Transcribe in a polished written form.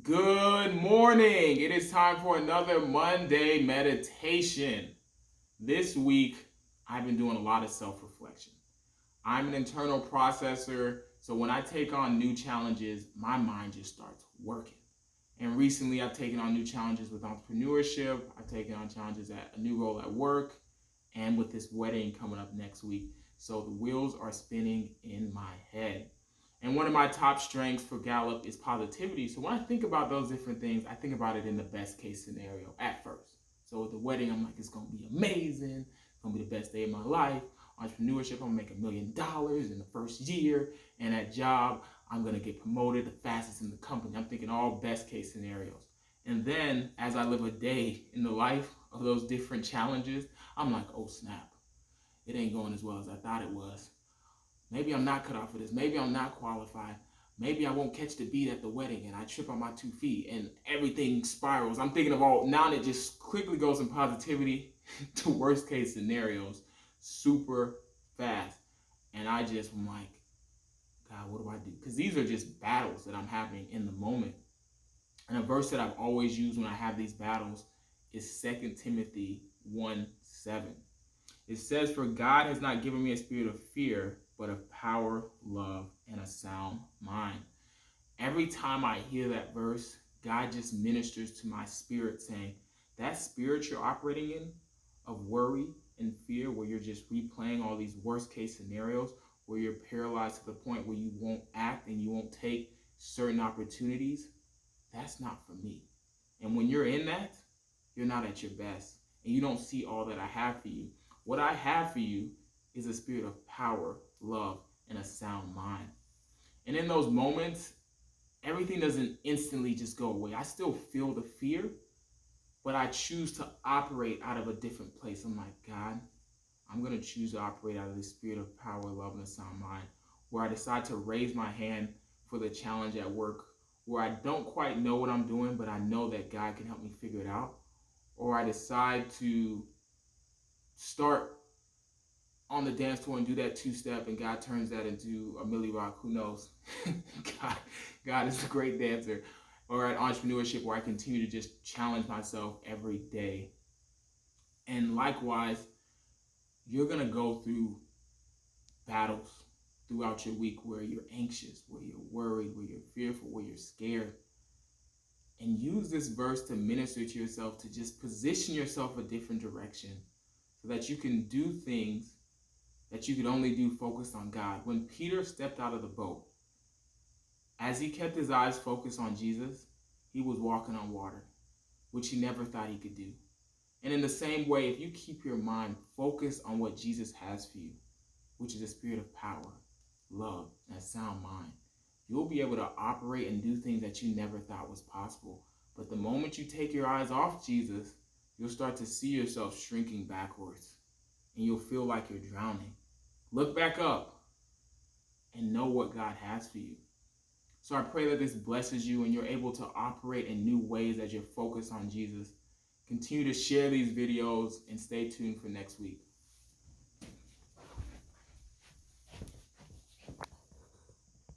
Good morning. It is time for another Monday meditation. This week, I've been doing a lot of self-reflection. I'm an internal processor, so when I take on new challenges, my mind just starts working. And recently, I've taken on new challenges with entrepreneurship. I've taken on challenges at a new role at work, and with this wedding coming up next week. So the wheels are spinning in my head. And one of my top strengths for Gallup is positivity. So when I think about those different things, I think about it in the best case scenario at first. So with the wedding, I'm like, it's going to be amazing. It's going to be the best day of my life. Entrepreneurship, I'm going to make $1 million in the first year. And at job, I'm going to get promoted the fastest in the company. I'm thinking all best case scenarios. And then as I live a day in the life of those different challenges, I'm like, oh snap, it ain't going as well as I thought it was. Maybe I'm not cut out for this. Maybe I'm not qualified. Maybe I won't catch the beat at the wedding and I trip on my 2 feet and everything spirals. I'm thinking of all, now it just quickly goes from positivity to worst case scenarios super fast. And I just am like, God, what do I do? Because these are just battles that I'm having in the moment. And a verse that I've always used when I have these battles is 2 Timothy 1:7. It says, "For God has not given me a spirit of fear, but of power, love, and a sound mind." Every time I hear that verse, God just ministers to my spirit saying, that spirit you're operating in of worry and fear, where you're just replaying all these worst case scenarios, where you're paralyzed to the point where you won't act and you won't take certain opportunities, that's not for me. And when you're in that, you're not at your best and you don't see all that I have for you. What I have for you is a spirit of power, love, and a sound mind. And in those moments, everything doesn't instantly just go away. I still feel the fear, but I choose to operate out of a different place. I'm like, God, I'm going to choose to operate out of this spirit of power, love, and a sound mind, where I decide to raise my hand for the challenge at work, where I don't quite know what I'm doing, but I know that God can help me figure it out. Or I decide to start on the dance floor and do that 2-step, and God turns that into a Millie Rock. Who knows? God is a great dancer. Or at entrepreneurship, where I continue to just challenge myself every day. And likewise, you're going to go through battles throughout your week where you're anxious, where you're worried, where you're fearful, where you're scared. And use this verse to minister to yourself, to just position yourself a different direction so that you can do things that you could only do focused on God. When Peter stepped out of the boat, as he kept his eyes focused on Jesus, he was walking on water, which he never thought he could do. And in the same way, if you keep your mind focused on what Jesus has for you, which is a spirit of power, love, and a sound mind, you'll be able to operate and do things that you never thought was possible. But the moment you take your eyes off Jesus, you'll start to see yourself shrinking backwards, and you'll feel like you're drowning. Look back up and know what God has for you. So I pray that this blesses you and you're able to operate in new ways as you're focused on Jesus. Continue to share these videos and stay tuned for next week.